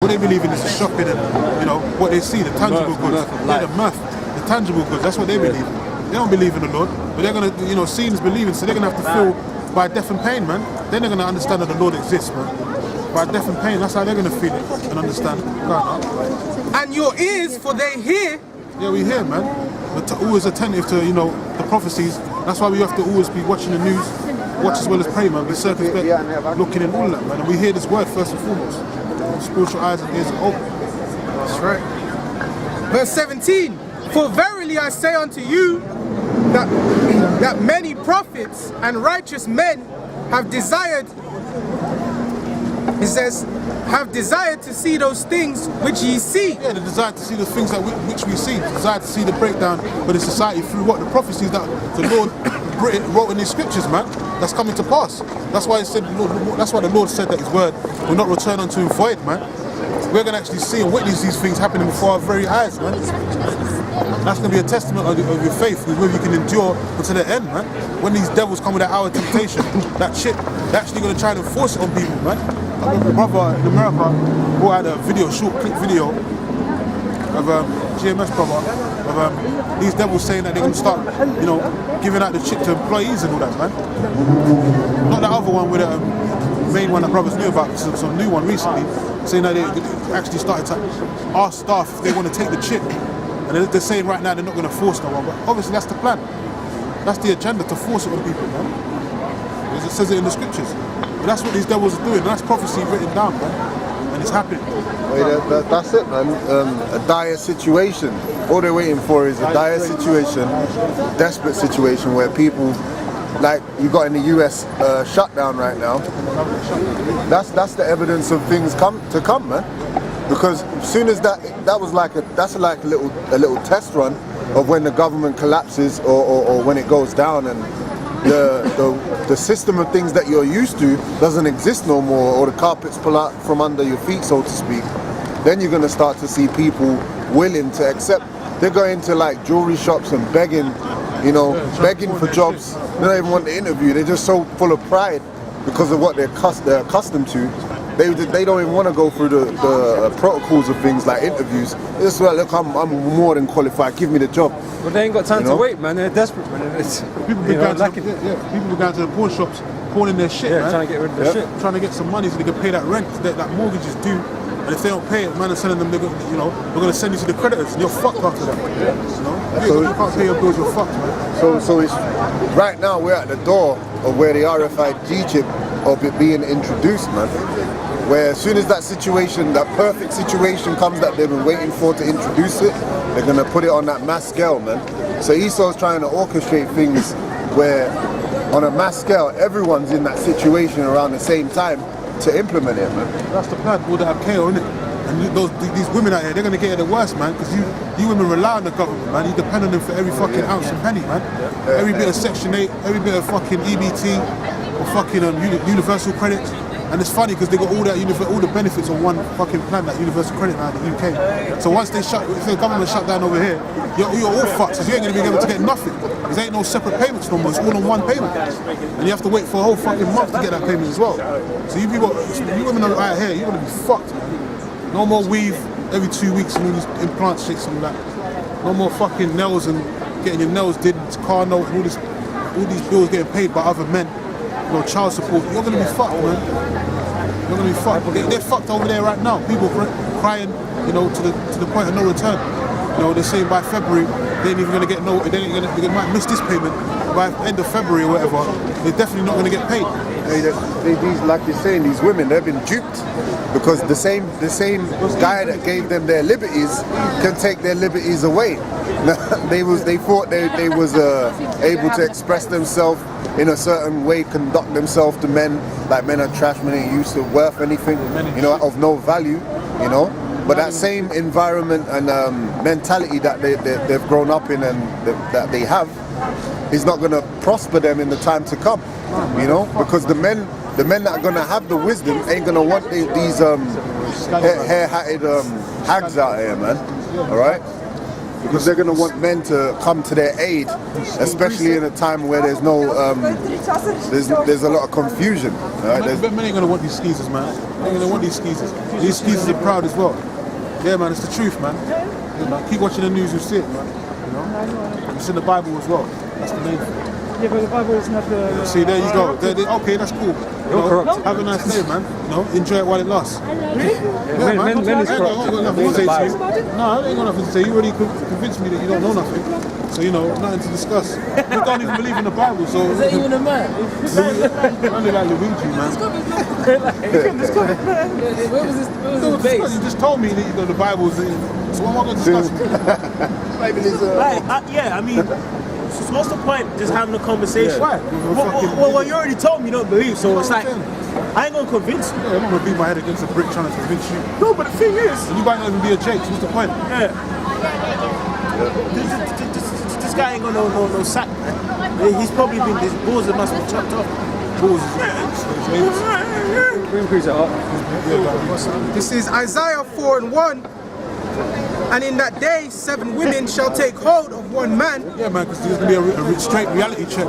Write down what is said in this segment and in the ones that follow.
what they believe in is the shopping and, you know, what they see, the tangible goods. Yeah, the mirth, the tangible goods, that's what they believe in. They don't believe in the Lord, but they're going to, you know, seeing is believing, so they're going to have to feel by death and pain, man. Then they're going to understand that the Lord exists, man. By death and pain, that's how they're going to feel it and understand. And your ears, for they hear. Yeah, we hear, man. We're always attentive to, you know, the prophecies. That's why we have to always be watching the news, watch as well as pray, man. Be circumspect, looking in all that, man. And we hear this word first and foremost. Spiritual eyes and ears are open. That's right. Verse 17. For verily I say unto you that many prophets and righteous men have desired, it says, have desired to see those things which ye see. Yeah, the desire to see the things that which we see. The desire to see the breakdown of the society through what? The prophecies that the Lord wrote in his scriptures, man. That's coming to pass. That's why it said, that's why the Lord said that his word will not return unto him void, man. We're going to actually see and witness these things happening before our very eyes, man. That's going to be a testament of your faith, whether you can endure until the end, man. When these devils come with that hour of temptation, that shit, they're actually going to try to enforce it on people, man. I remember my brother in America brought out a video, short clip video of GMS brother, of these devils saying that they're going to start, you know, giving out the chip to employees and all that, man. Not that other one with the main one that brothers knew about, some new one recently, saying that they actually started to ask staff if they want to take the chip. And they're saying right now they're not going to force no one, but obviously that's the plan. That's the agenda, to force it on people, man. As it says it in the scriptures. But that's what these devils are doing. That's prophecy written down, man. And it's happening. That's it, man. A dire situation. All they're waiting for is a dire situation, desperate situation where people, like you got in the US shutdown right now. That's the evidence of things to come, man. Because as soon as that was like a little test run of when the government collapses or when it goes down and the system of things that you're used to doesn't exist no more, or the carpets pull out from under your feet, so to speak, then you're gonna start to see people willing to accept. They're going to like jewelry shops and begging, you know, begging for jobs. They don't even want the interview. They're just so full of pride because of what they're accustomed to. They don't even want to go through the protocols of things like interviews. It's just like, look, I'm more than qualified. Give me the job. But they ain't got time to wait, man. They're desperate, man. People be going to the pawn shops, pawning their shit, man. Trying to get rid of their shit. Trying to get some money so they can pay that rent. That mortgage is due. And if they don't pay it, man, is telling them they're going to send you to the creditors, and you're fucked after that. You know, so you can't pay your bills, you're fucked, man. So it's right now we're at the door of where the RFID chip of it being introduced, man. Where as soon as that situation, that perfect situation comes that they've been waiting for to introduce it, they're gonna put it on that mass scale, man. So Esau's trying to orchestrate things where, on a mass scale, everyone's in that situation around the same time to implement it, man. That's the plan. All that KO, innit? And these women out here, they're gonna get it the worst, man. Because you women rely on the government, man. You depend on them for every fucking ounce and penny, man. Every bit of Section 8, every bit of fucking EBT, or fucking universal credit. And it's funny because they got all the benefits on one fucking plan, that universal credit now in the UK. So once if the government shut down over here, you're all fucked, because you ain't going to be able to get nothing. There ain't no separate payments no more, it's all on one payment. And you have to wait for a whole fucking month to get that payment as well. So you women are out here, you're going to be fucked, man. No more weave every 2 weeks and all these implant shits and all that. No more fucking nails and getting your nails did, car notes, all these bills getting paid by other men. You know, child support. You're gonna be fucked, man. You're gonna be fucked. They're fucked over there right now. People crying, you know, to the point of no return. You know, they're saying by February they ain't even gonna get they might miss this payment. By end of February or whatever, they're definitely not gonna get paid. These, like you're saying, these women, they've been duped because the same guy that gave them their liberties can take their liberties away. They thought they was able to express themselves in a certain way, conduct themselves to men like men are trash, men ain't used to worth anything, you know, of no value, you know. But that same environment and mentality that they've grown up in and that they have is not going to prosper them in the time to come, you know, because the men that are going to have the wisdom ain't going to want these hair-hatted hags out here, man. All right. because they're going to want men to come to their aid, especially in a time where there's no, there's a lot of confusion. Right? Men ain't gonna want these skeezers, man. They ain't gonna want these skeezers. These skeezers are proud as well. Yeah, man, it's the truth, man. Yeah, man. Keep watching the news, you'll see it, man. You know, it's in the Bible as well. That's the main thing. Yeah, but the Bible doesn't have the... See, there you go. Okay, that's cool. You know, have a nice day, man. You know, enjoy it while it lasts. Yeah, Men is I ain't corrupt. got nothing to say to you. No, I ain't got nothing to say. You already convinced me that you don't know nothing. So, you know, nothing to discuss. You don't even believe in the Bible, so... Is that even a man? Only like Luigi, man. Where was his base? You just told me that you know, the Bible's... So what am I going to discuss? Yeah, I mean, so what's the point just having a conversation? Why? Well, you already told me you don't believe, so it's like, I ain't gonna convince you. Yeah, I'm not going to beat my head against a brick trying to convince you. No, but the thing is, And you might not even be a Jake, so what's the point? yeah. This guy ain't got no sack, man. He's probably been, his balls must be chopped off. Balls is We increase it up. This is Isaiah 4:1. And in that day, 7 women shall take hold of one man. Yeah, man, because there's going to be a straight reality check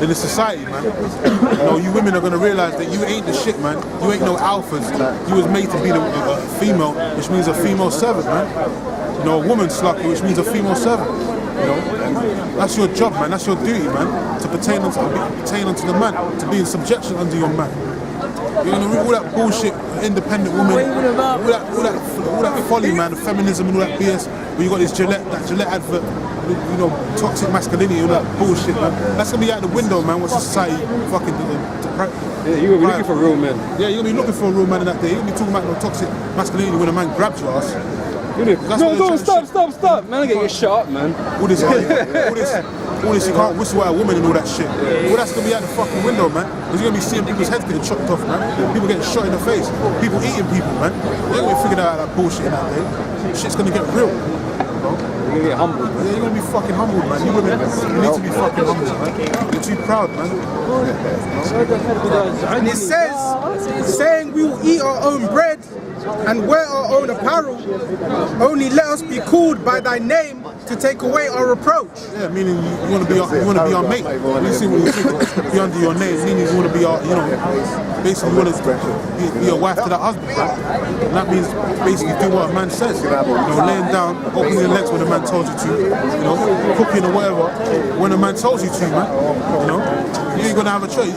in the society, man. You know, you women are going to realize that you ain't the shit, man. You ain't no alphas. You was made to be a female, which means a female servant, man. You know, a woman slucker, which means a female servant. You know, that's your job, man. That's your duty, man. To pertain unto the man, to be in subjection under your man. You know, all that bullshit, independent woman, all that folly, man, the feminism and all that BS. Where you got this Gillette advert, you know, toxic masculinity, all that bullshit, man. That's gonna be out the window, man. What society fucking Yeah, you're gonna be looking for real men. Yeah, you're gonna be looking for a real man in that day. You're gonna be talking about no toxic masculinity when a man grabs your ass. No, stop, man! I get shot, man. All this, you can't whistle at a woman and all that shit. All that's gonna be out the fucking window, man. Because you're gonna be seeing people's heads getting chopped off, man. People getting shot in the face. People eating people, man. They're gonna be figuring out that bullshit in that day. Shit's gonna get real. You're gonna get humbled. Yeah, you're gonna be fucking humbled, man. You women, you need to be fucking humbled, man. You're too proud, man. And it says, saying we will eat our own bread and wear our own apparel, only let us be called by thy name to take away our reproach. Yeah, meaning you want to be our mate. You see, when you think be under your name, meaning you want to be our, you know, basically you want to be a wife to that husband, right? And that means basically do what a man says. You know, laying down, opening your legs when a man tells you to, you know, cooking or whatever when a man tells you to, man. You know, you ain't gonna have a choice.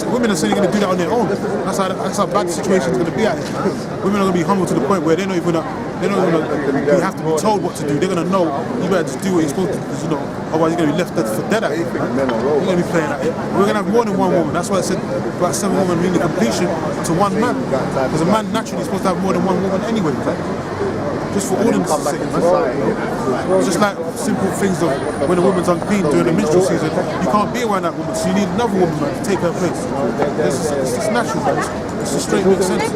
Women are saying they're gonna do that on their own. That's how bad the situation is gonna be at it. Women are gonna be humble to the point where they're not even you have to be told what to do. They're gonna know you better just do what you're supposed to, because you know, otherwise you're gonna be left for dead at it. You're gonna be playing at it. We're gonna have more than one woman. That's why I said about 7 women meaning completion to one man. Because a man naturally is supposed to have more than one woman anyway. Just for audience's sake, man. Just like simple things of when a woman's unclean during the menstrual season, you can't be around that woman, so you need another woman, man, to take her place. It's just natural, man. It's just straight makes sense.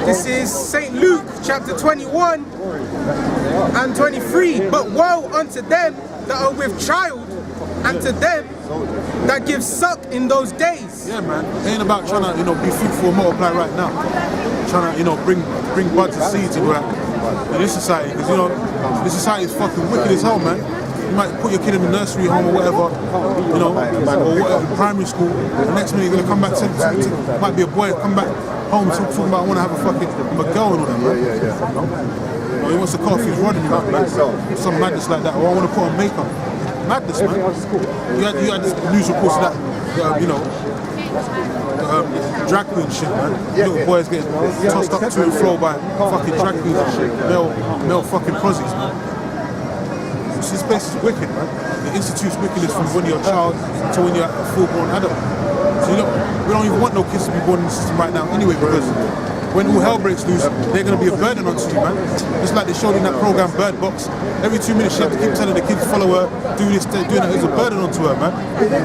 This is St. Luke chapter 21 and 23. But woe unto them that are with child, and to them that give suck in those days. Yeah, man. It ain't about trying to, you know, be fruitful and multiply right now. Trying to, you know, bring buds and seeds and all that in this society, because you know, this society is fucking wicked as hell, man. You might put your kid in the nursery home or whatever, you know, or whatever, primary school. The next minute you're gonna come back to might be a boy come back home talking about I want to have a fucking girl and all that, man. You know, he wants to cut off his rod and that, man. Some madness like that. Or I want to put on makeup. Madness, man. You had news reports of that, you know. Drag queen shit, man. Little boys getting tossed up to and fro by fucking drag queens and shit. Male fucking prozzies, man. This place is wicked, man. It institutes wickedness from when you're a child to when you're a full-grown adult. So you know, we don't even want no kids to be born in the system right now anyway, because when all hell breaks loose, they're going to be a burden onto you, man. Just like they showed in that program Bird Box. Every 2 minutes she had to keep telling the kids to follow her, do this, doing that. It was a burden onto her, man.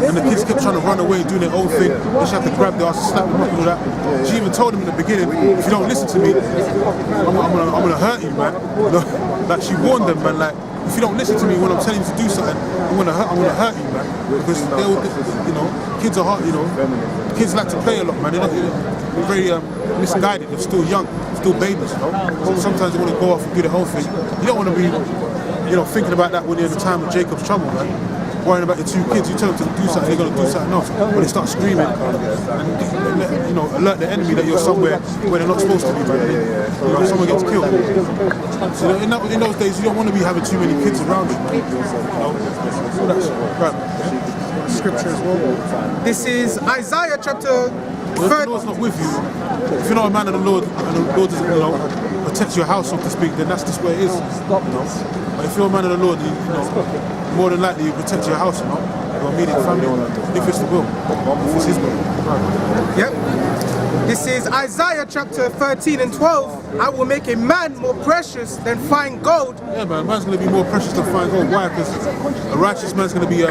And the kids kept trying to run away, doing their own thing. Then she had to grab their ass and slap them up and all that. She even told them in the beginning, if you don't listen to me, I'm gonna hurt you, man. You know? Like she warned them, man, like, if you don't listen to me when I'm telling you to do something, I'm gonna hurt you, man. Because you know, kids are hard, you know. Kids like to play a lot, man. They're not very misguided. They're still young, still babies, you know. So sometimes they want to go off and do their own thing. You don't want to be thinking about that when you're in the time of Jacob's trouble, man. Worrying about your two kids, you tell them to do something, they're going to do something else. But they start screaming and alert the enemy that you're somewhere where they're not supposed to be, man. Someone gets killed. So in those days, you don't want to be having too many kids around you, man. All that's right. Scripture as well. This is Isaiah chapter Well, if the Lord's not with you, if you're not a man of the Lord and the Lord doesn't protect your house, so to speak, then that's just where it is. But if you're a man of the Lord, more than likely you protect your house, your immediate family, if it's the will, if it's His will. Yep. This is Isaiah chapter 13 and 12. I will make a man more precious than fine gold. Yeah, man, a man's going to be more precious than fine gold. Why? Because a righteous man's going to be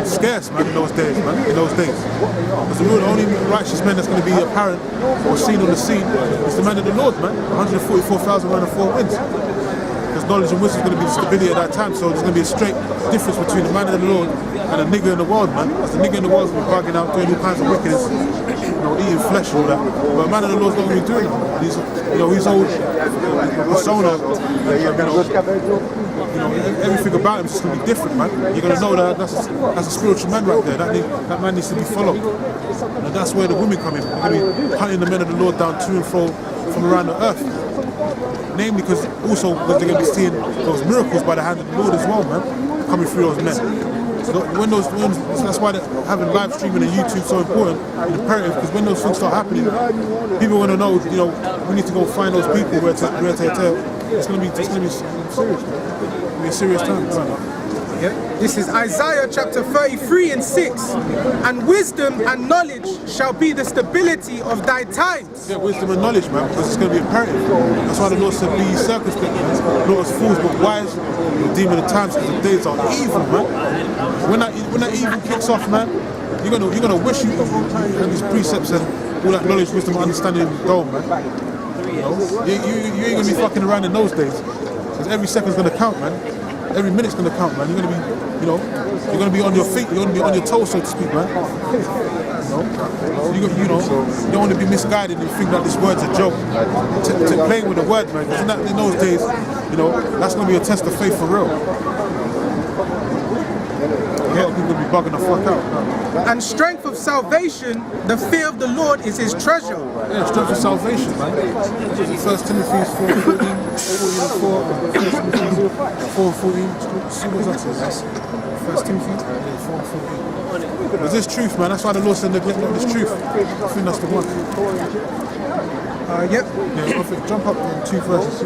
scarce, man, in those days, man, in those days. Because the only righteous man that's going to be apparent or seen on the scene is the man of the Lord, man. 144,000 round of 4 winds. Because knowledge and wisdom is going to be the stability at that time, so there's going to be a straight difference between the man of the Lord and a nigger in the world, man. Because the nigger in the world is going to be bugging out, doing all kinds of wickedness, eating flesh and all that. But a man of the Lord's not going to be doing that. He's, his whole persona, everything about him is just going to be different, man. You're going to know that that's a spiritual man right there. That man needs to be followed. And that's where the women come in. They're going to be hunting the men of the Lord down to and fro from around the earth. Namely because they're going to be seeing those miracles by the hand of the Lord as well, man, coming through those men. So that's why having live streaming and YouTube so important and imperative, because when those things start happening, people want to know, we need to go find those people where to it's going to be serious. It's going to be a serious time. Yep. This is Isaiah chapter 33 and 6. And wisdom and knowledge shall be the stability of thy times. Yeah, wisdom and knowledge, man, because it's going to be imperative. That's why the Lord said, be circumspect, man. Not as fools, but wise, redeeming the times, because the days are evil, man. When that evil kicks off, man, you're gonna wish you had these precepts and all that knowledge, wisdom, and understanding go, man. You ain't gonna be fucking around in those days, because every second's gonna count, man. Every minute's gonna count, man. You're gonna be, you're gonna be on your feet. You're gonna be on your toes, so to speak, man. You don't want to be misguided and think that this word's a joke. To playing with the word, man. Because in those days, that's gonna be a test of faith for real. A lot of people be bugging the fuck out. And strength of salvation, the fear of the Lord is his treasure. Yeah, strength of salvation, man. 1 Timothy 4:14, 4:14. See what that says. 1 Timothy 4:14. But this truth, man, that's why the Lord said neglect not this truth. I think that's the one. Yep. Yeah, I think jump up in 2 verses.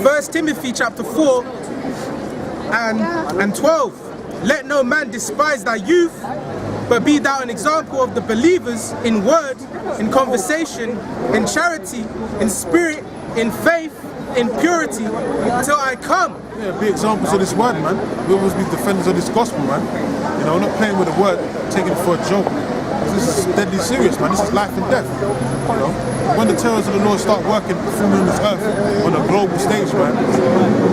1 Timothy chapter 4 and 12. Let no man despise thy youth, but be thou an example of the believers in word, in conversation, in charity, in spirit, in faith, in purity, till I come. Yeah, be examples of this word, man. We always be defenders of this gospel, man. Not playing with the word, taking it for a joke. This is deadly serious, man. This is life and death. When the terrors of the Lord start working, performing on this earth on a global stage, man,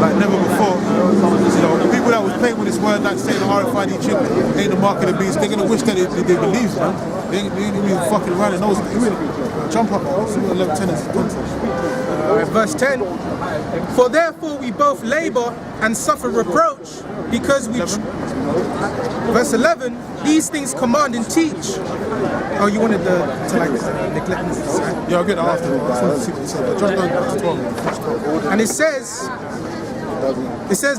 like never before, the people that was playing with this word, like saying the RFID chip ain't the mark of the beast, they're gonna wish that they believe, man. They ain't even fucking around in those days. Jump up, see what Lieutenant's Verse 10. For therefore we both labor and suffer reproach, because we... Verse 11. These things command and teach. Oh, you wanted to neglect this, right? Yeah, I'll get that after. I want to see what it says. Jump down to 12. And it says,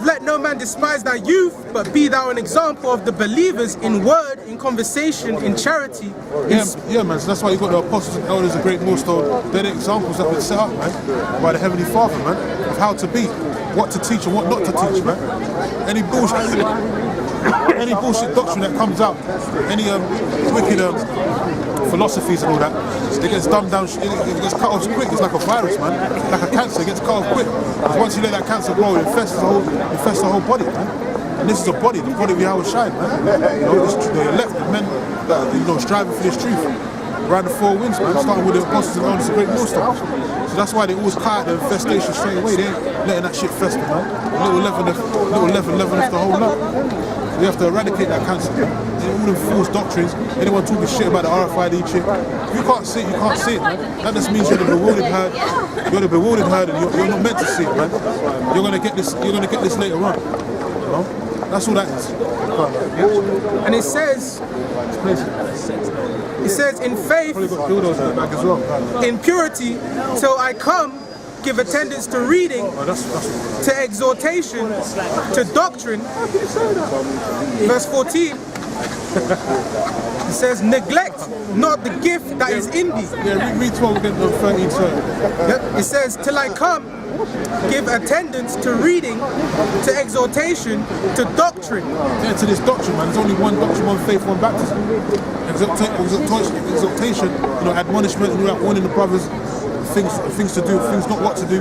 let no man despise thy youth, but be thou an example of the believers in word, in conversation, in charity. Yeah, man. So that's why you got the apostles and elders of Great Millstone. They're the examples that been set up, man, by the Heavenly Father, man, of how to be, what to teach and what not to teach, man. Any bullshit doctrine that comes out, any wicked philosophies and all that, it gets dumbed down, it gets cut off quick. It's like a virus, man, like a cancer. It gets cut off quick. Because once you let that cancer grow, it infests the whole body, man. And this is a body, the body we have shine, man. The elect, the men that striving for this truth. Around the 4 winds, man, starting with the apostles and elders of Great Millstone. So that's why they always cut out the infestation straight away. They ain't letting that shit fester, man. Little leaven left the whole lot. We have to eradicate that cancer. All the false doctrines, anyone talking shit about the RFID chip. If you can't see it, you can't see it, man. That just means you're the bewildered herd. You're the bewildered herd and you're not meant to see it, man. You're gonna get this later on. You know? That's all that is. And it says in faith, in purity, till I come, give attendance to reading, to exhortation, to doctrine. Verse 14. It says, neglect not the gift that is in thee. Yeah, read 12 again, 13, sorry. Yep. It says, till I come, give attendance to reading, to exhortation, to doctrine. Yeah, to this doctrine, man. There's only one doctrine, one faith, one baptism. Exhortation, admonishment, warning the brothers, things to do, things not what to do.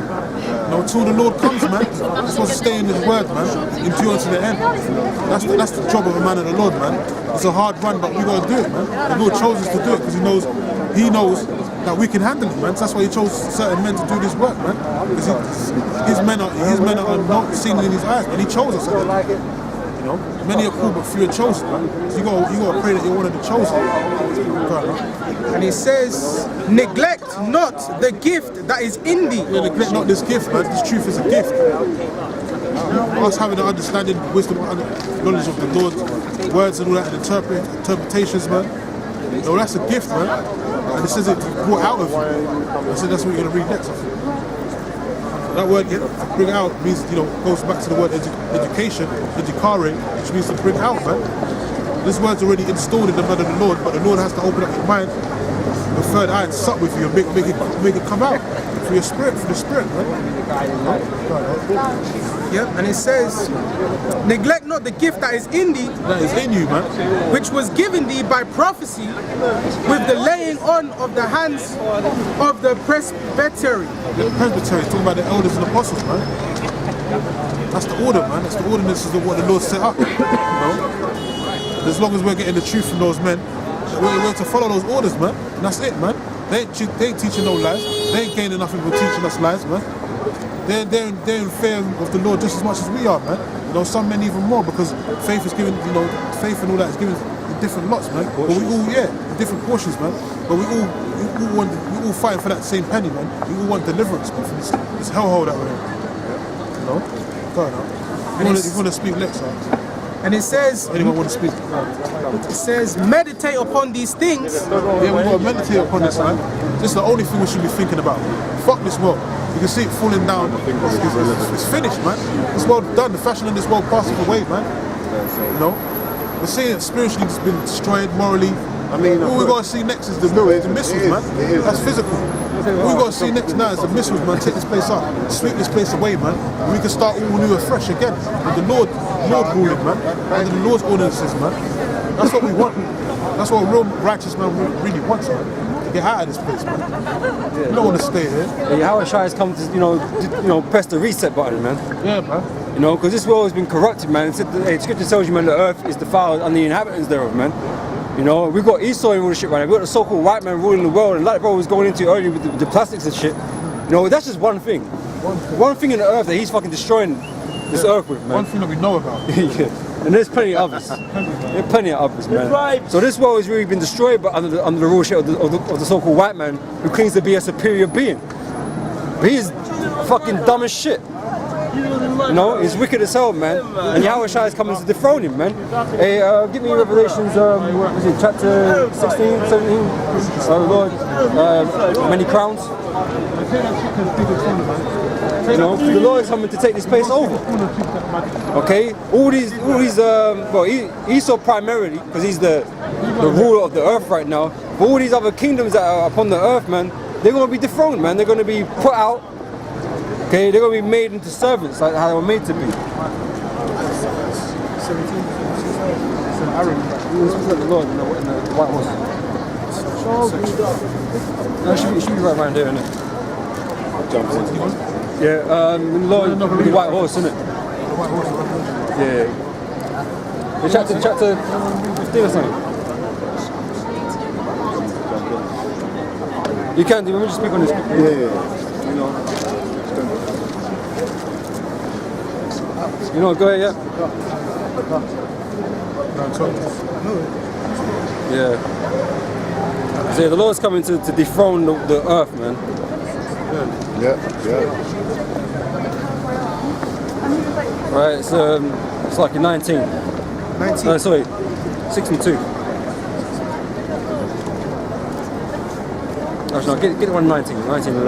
Until the Lord comes, man. We're supposed to stay in His word, man. Endure to the end. That's the job of a man of the Lord, man. It's a hard run, but we gotta do it, man. The Lord chose us to do it because He knows that we can handle it, man. So that's why He chose certain men to do this work, man. Because his men are not seen in His eyes, and He chose us. Many are called, but few are chosen, man. So you gotta pray that you're one of the chosen. And He says, neglect not the gift that is in thee. Yeah, neglect not this gift, man. This truth is a gift. Us having the understanding, wisdom, knowledge of the Lord, words and all that, and interpretations, man. That's a gift, man. And it says it brought out of you. I said that's what you're gonna read next. That word bring out means, goes back to the word education, educare, which means to bring out, man. This word's already installed in the mind of the Lord, but the Lord has to open up your mind, the third eye, to sup with you and make it come out for your spirit, for the spirit, man. Yep, and it says, neglect not the gift that is in thee, That is in you, man. which was given thee by prophecy, with the laying on of the hands of the presbytery. The presbytery is talking about the elders and apostles, man. That's the order, man. That's the ordinances of what the Lord set up. As long as we're getting the truth from those men, we're to follow those orders, man. And that's it, man. They ain't teaching no lies. They ain't gaining nothing from teaching us lies, man. They're in fear of the Lord just as much as we are, man. Some men even more, because faith is given, faith and all that is given in different lots, man. But we all, in different portions, man. But we all fighting for that same penny, man. We all want deliverance, man, from this hellhole that we're in. Go on, if you want to speak next, And it says, anyone want to speak? it says, meditate upon these things. Yeah, we've got to meditate upon this, man. This is the only thing we should be thinking about. Fuck this world. You can see it falling down. It's finished, man. This world done. The fashion in this world passing away, man. We're seeing it spiritually it's been destroyed, morally. All we got to see next is the missiles, man. That's physical. All we got to see next now is the missiles, man. Take this place up, sweep this place away, man. And we can start all new afresh again. With the Lord ruling, man. Under the Lord's ordinances, man. That's what we want. That's what a real righteous man really wants, man. To get out of this place, man. You don't want to stay here. Yahweh Shai has come to, press the reset button, man. Yeah, man. Because this world has been corrupted, man. Scripture tells you, man, the earth is defiled and the inhabitants thereof, man. We've got Esau in all the shit right now. We've got the so-called white man ruling the world, and like bro was going into earlier with the plastics and shit. That's just one thing. One thing in the earth that he's fucking destroying this earth with, man. One thing that we know about. Yeah. And there's plenty of others. There are plenty of others, man. So this world has really been destroyed under the ruleship of the so-called white man who claims to be a superior being. But he's fucking dumb as shit. He's wicked as hell, man. And Yahweh Shai is coming to dethrone him, man. Hey, give me Revelations, chapter 16, 17. Lord, many crowns. The Lord is coming to take this place over. Okay, all these, Esau primarily, because he's the ruler of the earth right now. But all these other kingdoms that are upon the earth, man, they're going to be dethroned, man. They're going to be put out. Okay, they're going to be made into servants like how they were made to be. 17. The Lord in the white horse. No, it should be right around there, isn't it? Yeah, the Lord with the white horse, isn't it? Yeah. The chapter 15 or something. You can do. Let me just speak on this. Go ahead, yeah. Yeah. So yeah, the Lord's coming to dethrone the earth, man. Yeah. Right, it's like in 19. 19. No, sorry, 62. Actually, no, get the one 19, 1911.